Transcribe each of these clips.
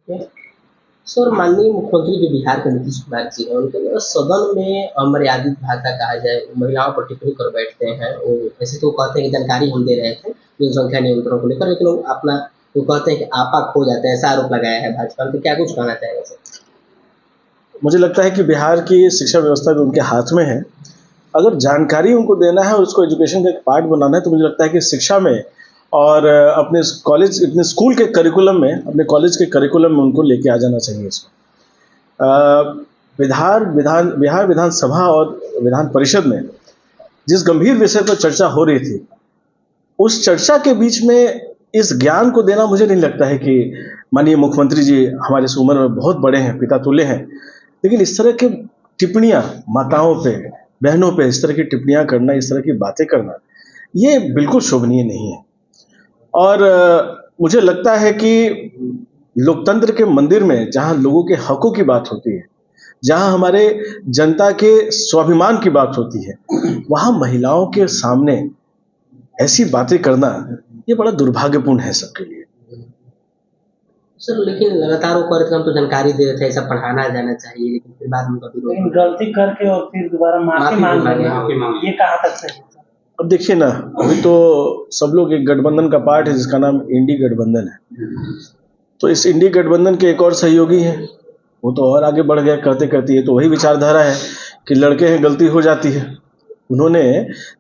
Sir, माननीय मुख्यमंत्री जो बिहार के नीतीश कुमार जी हैं, उनके द्वारा सदन में अमर्यादित भाषा कहा जाए, महिलाओं पर टिप्पणी कर बैठते हैं। वो वैसे तो कहते हैं कि जानकारी हम दे रहे थे जनसंख्या नियंत्रण को लेकर, लेकिन वो अपना वो कहते हैं कि आपा खो जाते हैं, ऐसा आरोप लगाया है भाजपा ने। तो क्या कुछ कहना चाहेंगे सर? मुझे लगता है कि बिहार की शिक्षा व्यवस्था भी उनके हाथ में है। अगर जानकारी उनको देना है और उसको एजुकेशन का एक पार्ट बनाना है, तो मुझे लगता है कि शिक्षा में और अपने कॉलेज, अपने स्कूल के करिकुलम में, अपने कॉलेज के करिकुलम में उनको लेके आ जाना चाहिए इसको। बिहार विधानसभा और विधान परिषद में जिस गंभीर विषय पर चर्चा हो रही थी, उस चर्चा के बीच में इस ज्ञान को देना, मुझे नहीं लगता है कि माननीय मुख्यमंत्री जी हमारे से उम्र में बहुत बड़े हैं, पिता तुल्य हैं, लेकिन इस तरह की टिप्पणियां माताओं पे, बहनों पे इस तरह की टिप्पणियां करना, इस तरह की बातें करना, ये बिल्कुल शोभनीय नहीं है। और मुझे लगता है कि लोकतंत्र के मंदिर में जहां लोगों के हकों की बात होती है, जहां हमारे जनता के स्वाभिमान की बात होती है, वहां महिलाओं के सामने ऐसी बातें करना, ये बड़ा दुर्भाग्यपूर्ण है सबके लिए। सर, लेकिन लगातार वो कहते हम तो जानकारी दे रहे थे, ऐसा पढ़ाना जाना चाहिए, लेकिन फिर बाद में उनका लेकिन विरोध। गलती करके और फिर दोबारा माफी मांग रहे हैं, ये कहाँ तक सही है? अब देखिए ना, अभी तो सब लोग एक गठबंधन का पार्ट है जिसका नाम इंडी गठबंधन है। तो इस इंडी गठबंधन के एक और सहयोगी हैं, वो तो और आगे बढ़ गया करते करते। ये तो वही विचारधारा है कि लड़के हैं गलती हो जाती है। उन्होंने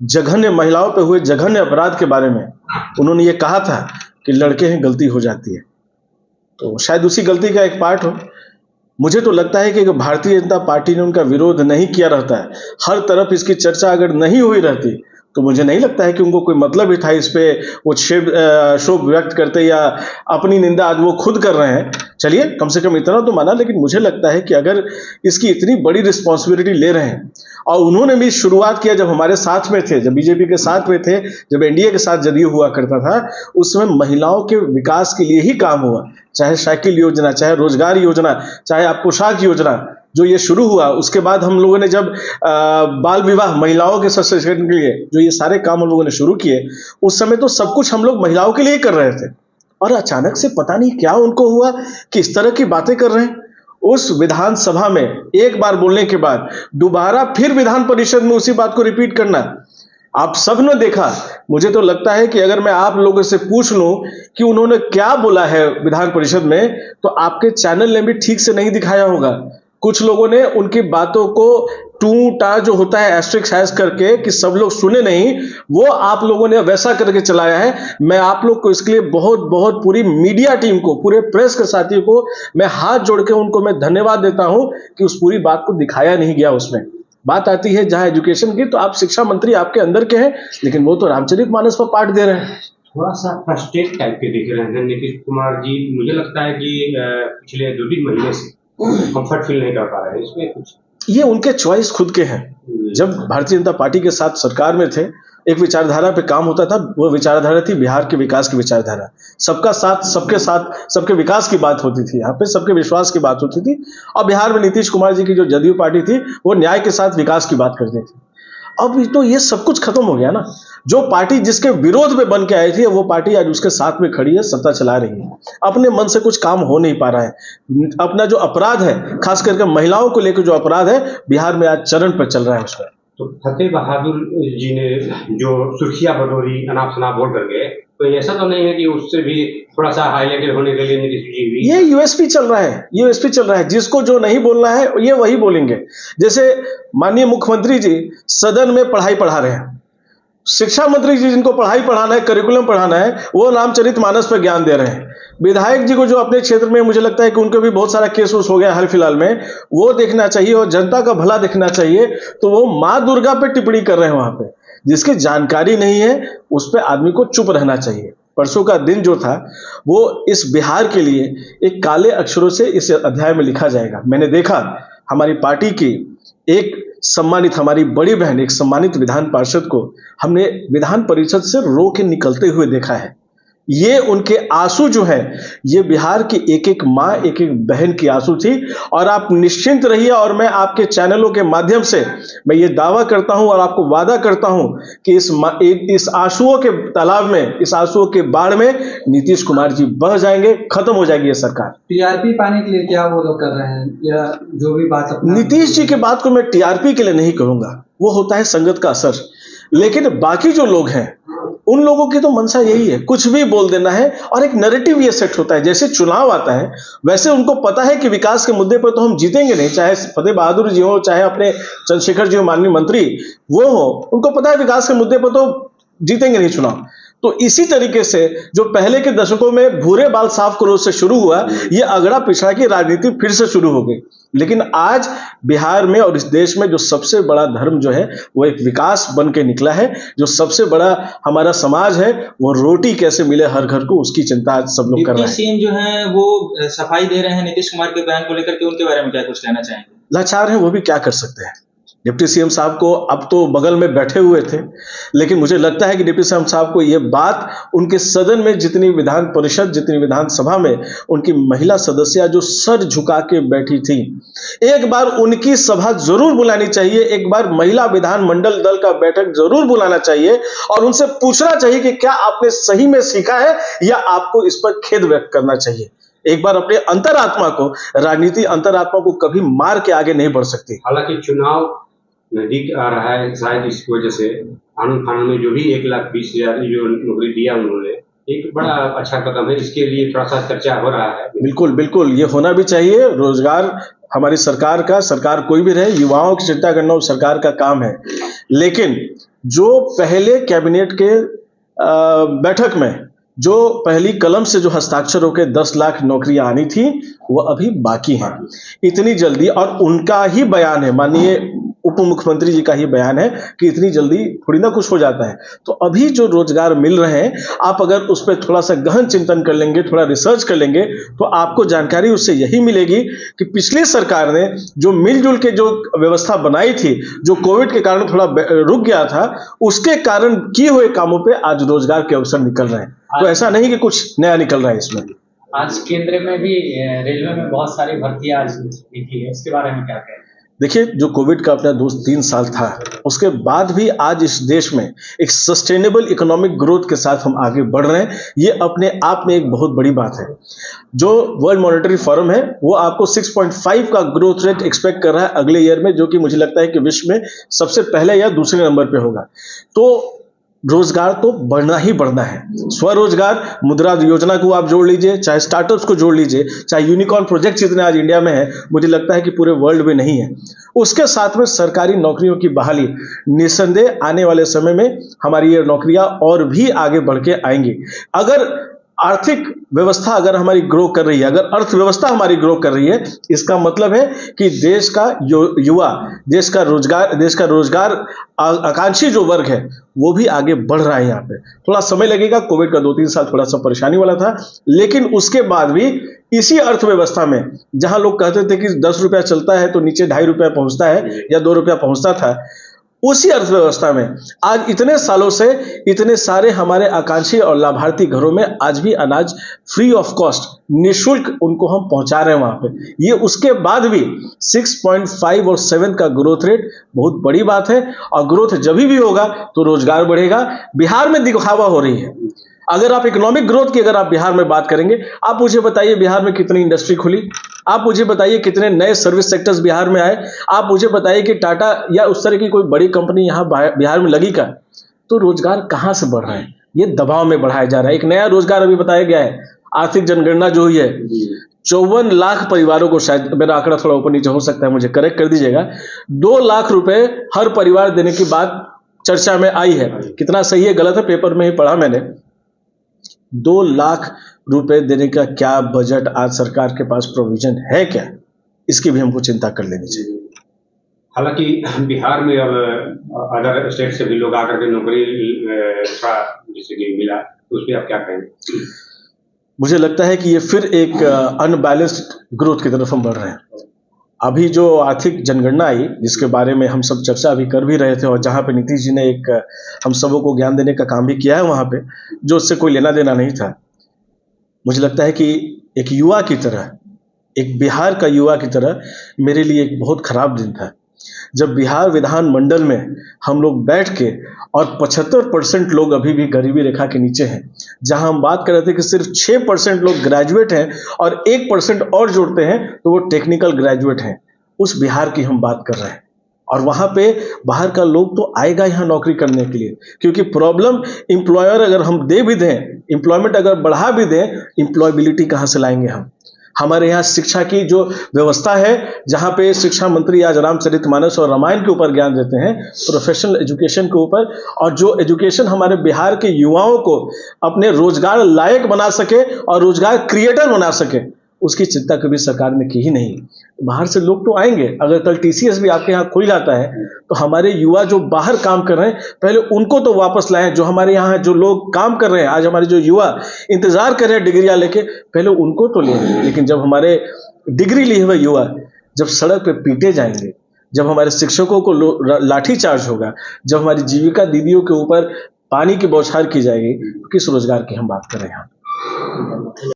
जघन्य महिलाओं पे हुए जघन्य अपराध के बारे में उन्होंने ये कहा था कि लड़के हैं गलती हो जाती है। तो शायद उसी गलती का एक पार्ट हो। मुझे तो लगता है कि भारतीय जनता पार्टी ने उनका विरोध नहीं किया रहता है, हर तरफ इसकी चर्चा अगर नहीं हुई रहती, तो मुझे नहीं लगता है कि उनको कोई मतलब ही था इस पे वो शोक व्यक्त करते, या अपनी निंदा आज वो खुद कर रहे हैं। चलिए, कम से कम इतना तो माना। लेकिन मुझे लगता है कि अगर इसकी इतनी बड़ी रिस्पॉन्सिबिलिटी ले रहे हैं, और उन्होंने भी शुरुआत किया जब हमारे साथ में थे, जब बीजेपी के साथ में थे, जब एनडीए के साथ जदयू हुआ करता था, उस समय महिलाओं के विकास के लिए ही काम हुआ। चाहे साइकिल योजना, चाहे रोजगार योजना, चाहे आप पोशाक योजना, जो ये शुरू हुआ, उसके बाद हम लोगों ने जब बाल विवाह, महिलाओं के सशक्तिकरण के लिए जो ये सारे काम हम लोगों ने शुरू किए, उस समय तो सब कुछ हम लोग महिलाओं के लिए ही कर रहे थे। और अचानक से पता नहीं क्या उनको हुआ कि इस तरह की बातें कर रहे हैं। उस विधानसभा में एक बार बोलने के बाद दोबारा फिर विधान परिषद में उसी बात को रिपीट करना, आप सब ने देखा। मुझे तो लगता है कि अगर मैं आप लोगों से पूछ लूं कि उन्होंने क्या बोला है विधान परिषद में, तो आपके चैनल ने भी ठीक से नहीं दिखाया होगा। कुछ लोगों ने उनकी बातों को टू टा जो होता है एस्ट्रिक्स हैश करके कि सब लोग सुने नहीं, वो आप लोगों ने वैसा करके चलाया है। मैं आप लोग को इसके लिए बहुत बहुत पूरी मीडिया टीम को, पूरे प्रेस के साथियों को मैं हाथ जोड़ के उनको मैं धन्यवाद देता हूं कि उस पूरी बात को दिखाया नहीं गया। उसमें बात आती है जहां एजुकेशन की, तो आप शिक्षा मंत्री आपके अंदर के हैं, लेकिन वो तो रामचरितमानस पर पाठ दे रहे हैं। थोड़ा सा फ्रस्ट्रेट टाइप के दिख रहे हैं नीतीश कुमार जी। मुझे लगता है कि पिछले 2-3 महीने से कंफर्ट फील नहीं कर पा रहे हैं। इसमें कुछ ये उनके चॉइस खुद के हैं। जब भारतीय जनता पार्टी के साथ सरकार में थे, एक विचारधारा पे काम होता था। वो विचारधारा थी बिहार के विकास की विचारधारा। सबका साथ, सबके साथ, सबके विकास की बात होती थी, यहाँ पे सबके विश्वास की बात होती थी। और बिहार में नीतीश कुमार जी की जो जदयू पार्टी थी, वो न्याय के साथ विकास की बात करती थी। अब तो ये सब कुछ खत्म हो गया ना। जो पार्टी जिसके विरोध में बन के आई थी, वो पार्टी आज उसके साथ में खड़ी है, सत्ता चला रही है। अपने मन से कुछ काम हो नहीं पा रहा है। अपना जो अपराध है, खास करके महिलाओं को लेकर जो अपराध है, बिहार में आज चरण पर चल रहा है उसमें। तो फतेह बहादुर जी ने जो सुर्खियां बटोरी अनाप शनाप बोल कर गए, तो ऐसा तो नहीं है कि उससे भी थोड़ा सा हाईलाइटेड होने के लिए नीतीश जी भी ये यूएसपी चल रहा है, यूएसपी चल रहा है। जिसको जो नहीं बोलना है ये वही बोलेंगे। जैसे माननीय मुख्यमंत्री जी सदन में पढ़ाई पढ़ा रहे हैं, शिक्षा मंत्री जी जिनको पढ़ाई पढ़ाना है, करिकुलम पढ़ाना है, वो रामचरितमानस पर ज्ञान दे रहे हैं। विधायक जी को जो अपने क्षेत्र में, मुझे लगता है कि उनको भी बहुत सारा केस उस हो गया हाल फिलहाल में, वो देखना चाहिए और जनता का भला देखना चाहिए। तो वो माँ दुर्गा पे टिप्पणी कर रहे हैं वहां पे। जिसकी जानकारी नहीं है उस पर आदमी को चुप रहना चाहिए। परसों का दिन जो था, वो इस बिहार के लिए एक काले अक्षरों से इस अध्याय में लिखा जाएगा। मैंने देखा हमारी पार्टी की एक सम्मानित, हमारी बड़ी बहन, एक सम्मानित विधान पार्षद को हमने विधान परिषद से रो के निकलते हुए देखा है। ये उनके आंसू जो है, ये बिहार की एक एक माँ, एक एक बहन की आंसू थी। और आप निश्चिंत रहिए, और मैं आपके चैनलों के माध्यम से मैं ये दावा करता हूं और आपको वादा करता हूं कि इस आंसुओं के तालाब में, इस आंसुओं के बाढ़ में नीतीश कुमार जी बह जाएंगे, खत्म हो जाएगी ये सरकार। टीआरपी पाने के लिए क्या वो लोग कर रहे हैं, या जो भी बात अपना नीतीश जी की बात को मैं टीआरपी के लिए नहीं कहूंगा, वो होता है संगत का असर। लेकिन बाकी जो लोग हैं, उन लोगों की तो मंशा यही है, कुछ भी बोल देना है, और एक नैरेटिव ये सेट होता है। जैसे चुनाव आता है, वैसे उनको पता है कि विकास के मुद्दे पर तो हम जीतेंगे नहीं, चाहे फतेह बहादुर जी हो, चाहे अपने चंद्रशेखर जी हो, माननीय मंत्री वो हो, उनको पता है विकास के मुद्दे पर तो जीतेंगे नहीं चुनाव। तो इसी तरीके से जो पहले के दशकों में भूरे बाल साफ करो से शुरू हुआ, ये अगड़ा पिछड़ा की राजनीति फिर से शुरू हो गई। लेकिन आज बिहार में और इस देश में जो सबसे बड़ा धर्म जो है वो एक विकास बन के निकला है। जो सबसे बड़ा हमारा समाज है, वो रोटी कैसे मिले हर घर को, उसकी चिंता आज सब लोग कर रहे डिप्टी हैं। सीएम जो है वो सफाई दे रहे हैं नीतीश कुमार के बयान को लेकर के, उनके बारे में क्या कुछ कहना चाहेंगे? लाचार हैं, वो भी क्या कर सकते हैं। डिप्टी सीएम साहब को अब तो बगल में बैठे हुए थे, लेकिन मुझे लगता है कि डिप्टी सीएम साहब को ये बात उनके सदन में, जितनी विधान परिषद, जितनी विधानसभा में उनकी महिला सदस्य जो सर झुका के बैठी थी, एक बार उनकी सभा जरूर बुलानी चाहिए, एक बार महिला विधानमंडल दल का बैठक जरूर बुलाना चाहिए और उनसे पूछना चाहिए कि क्या आपने सही में सीखा है या आपको इस पर खेद व्यक्त करना चाहिए। एक बार अपने अंतरात्मा को, राजनीति अंतरात्मा को कभी मार के आगे नहीं बढ़ सकती। हालांकि चुनाव नजदीक आ रहा है, शायद इसकी वजह से कानून फानून में जो भी 1,20,000 जो नौकरी दिया उन्होंने, एक बड़ा अच्छा कदम है। इसके लिए थोड़ा सा चर्चा हो रहा है। बिल्कुल बिल्कुल, ये होना भी चाहिए। रोजगार हमारी सरकार का, सरकार कोई भी रहे, युवाओं की चिंता करना वो सरकार का काम है। लेकिन जो पहले कैबिनेट के बैठक में जो पहली कलम से जो हस्ताक्षर होकर 10 लाख नौकरियां आनी थी, वो अभी बाकी हैं। इतनी जल्दी, और उनका ही बयान है, माननीय उप मुख्यमंत्री जी का ही बयान है कि इतनी जल्दी थोड़ी ना कुछ हो जाता है। तो अभी जो रोजगार मिल रहे हैं, आप अगर उस पर थोड़ा सा गहन चिंतन कर लेंगे, थोड़ा रिसर्च कर लेंगे, तो आपको जानकारी उससे यही मिलेगी कि पिछली सरकार ने जो मिलजुल के जो व्यवस्था बनाई थी, जो कोविड के कारण थोड़ा रुक गया था, उसके कारण किए हुए कामों पे आज रोजगार के अवसर निकल रहे हैं। तो ऐसा नहीं कि कुछ नया निकल रहा है इसमें। आज केंद्र में भी रेलवे में बहुत सारी भर्तियां आज निकली है, इसके बारे में क्या कहें? देखिए, जो कोविड का अपना 2-3 साल था, उसके बाद भी आज इस देश में एक सस्टेनेबल इकोनॉमिक ग्रोथ के साथ हम आगे बढ़ रहे हैं। ये अपने आप में एक बहुत बड़ी बात है। जो वर्ल्ड मॉनेटरी फोरम है, वो आपको 6.5 का ग्रोथ रेट एक्सपेक्ट कर रहा है अगले ईयर में, जो कि मुझे लगता है कि विश्व में सबसे पहले या दूसरे नंबर पे होगा। तो रोजगार तो बढ़ना ही बढ़ना है। स्वरोजगार मुद्रा योजना को आप जोड़ लीजिए, चाहे स्टार्टअप्स को जोड़ लीजिए, चाहे यूनिकॉर्न प्रोजेक्ट जितने आज इंडिया में है, मुझे लगता है कि पूरे वर्ल्ड में नहीं है। उसके साथ में सरकारी नौकरियों की बहाली, निस्संदेह आने वाले समय में हमारी ये नौकरियां और भी आगे बढ़ के आएंगी। अगर आर्थिक व्यवस्था अगर हमारी ग्रो कर रही है, अगर अर्थव्यवस्था हमारी ग्रो कर रही है, इसका मतलब है कि देश का युवा, देश का रोजगार आकांक्षी जो वर्ग है, वो भी आगे बढ़ रहा है। यहाँ पे थोड़ा समय लगेगा, कोविड का 2-3 साल थोड़ा सा परेशानी वाला था, लेकिन उसके बाद भी इसी अर्थव्यवस्था में, जहां लोग कहते थे कि 10 रुपया चलता है तो नीचे 2.5 रुपया पहुंचता है या 2 रुपया पहुंचता था, उसी अर्थव्यवस्था में आज इतने सालों से इतने सारे हमारे आकांक्षी और लाभार्थी घरों में आज भी अनाज फ्री ऑफ कॉस्ट, निःशुल्क उनको हम पहुंचा रहे हैं वहां पे। ये उसके बाद भी 6.5 और 7 का ग्रोथ रेट बहुत बड़ी बात है। और ग्रोथ जब भी होगा तो रोजगार बढ़ेगा। बिहार में दिखावा हो रही है। अगर आप इकोनॉमिक ग्रोथ की अगर आप बिहार में बात करेंगे, आप मुझे बताइए बिहार में कितनी इंडस्ट्री खुली, आप मुझे बताइए कितने नए सर्विस सेक्टर्स बिहार में आए, आप मुझे बताइए कि टाटा या उस तरह की कोई बड़ी कंपनी यहाँ बिहार में लगी का। तो रोजगार कहाँ से बढ़ रहा है? ये दबाव में बढ़ाया जा रहा है। एक नया रोजगार अभी बताया गया है, आर्थिक जनगणना जो हुई है, 54 लाख परिवारों को, शायद मेरा आंकड़ा थोड़ा ऊपर नीचे हो सकता है, मुझे करेक्ट कर दीजिएगा, 2 लाख रुपए हर परिवार देने की बात चर्चा में आई है। कितना सही है गलत है, पेपर में ही पढ़ा मैंने। 2 लाख रुपए देने का क्या बजट आज सरकार के पास प्रोविजन है क्या? इसकी भी हमको चिंता कर लेनी चाहिए। हालांकि बिहार में अब अदर स्टेट से भी लोग आकर के नौकरी थोड़ा जैसे कि मिला, तो उस पर आप क्या कहेंगे? मुझे लगता है कि ये फिर एक अनबैलेंस्ड ग्रोथ की तरफ हम बढ़ रहे हैं। अभी जो आर्थिक जनगणना आई, जिसके बारे में हम सब चर्चा अभी कर भी रहे थे, और जहां पे नीतीश जी ने एक हम सबों को ज्ञान देने का काम भी किया है वहां पे, जो उससे कोई लेना देना नहीं था, मुझे लगता है कि एक युवा की तरह, एक बिहार का युवा की तरह मेरे लिए एक बहुत खराब दिन था जब बिहार विधानमंडल में हम लोग बैठ के, और 75% लोग अभी भी गरीबी रेखा के नीचे हैं, जहां हम बात कर रहे थे कि सिर्फ 6% लोग ग्रेजुएट हैं और 1% और जोड़ते हैं तो वो टेक्निकल ग्रेजुएट हैं। उस बिहार की हम बात कर रहे हैं, और वहां पे बाहर का लोग तो आएगा यहाँ नौकरी करने के लिए, क्योंकि प्रॉब्लम एम्प्लॉयर अगर हम दे भी दें, एम्प्लॉयमेंट अगर बढ़ा भी दें, एम्प्लॉयबिलिटी कहाँ से लाएंगे हम? हमारे यहाँ शिक्षा की जो व्यवस्था है, जहाँ पे शिक्षा मंत्री आज रामचरितमानस और रामायण के ऊपर ज्ञान देते हैं, प्रोफेशनल एजुकेशन के ऊपर, और जो एजुकेशन हमारे बिहार के युवाओं को अपने रोजगार लायक बना सके और रोजगार क्रिएटर बना सके, उसकी चिंता कभी सरकार ने की ही नहीं। बाहर से लोग तो आएंगे, अगर कल टीसीएस भी आपके यहाँ खुल जाता है तो हमारे युवा जो बाहर काम कर रहे हैं पहले उनको तो वापस लाएं। जो हमारे यहाँ जो लोग काम कर रहे हैं, आज हमारे जो युवा इंतजार कर रहे हैं डिग्रियां लेके, पहले उनको तो लें। लेकिन जब हमारे डिग्री लिए हुए युवा जब सड़क पे पीटे जाएंगे, जब हमारे शिक्षकों को लाठी चार्ज होगा, जब हमारी जीविका दीदियों के ऊपर पानी की बौछार की जाएगी, तो किस रोजगार की हम बात कर रहे हैं?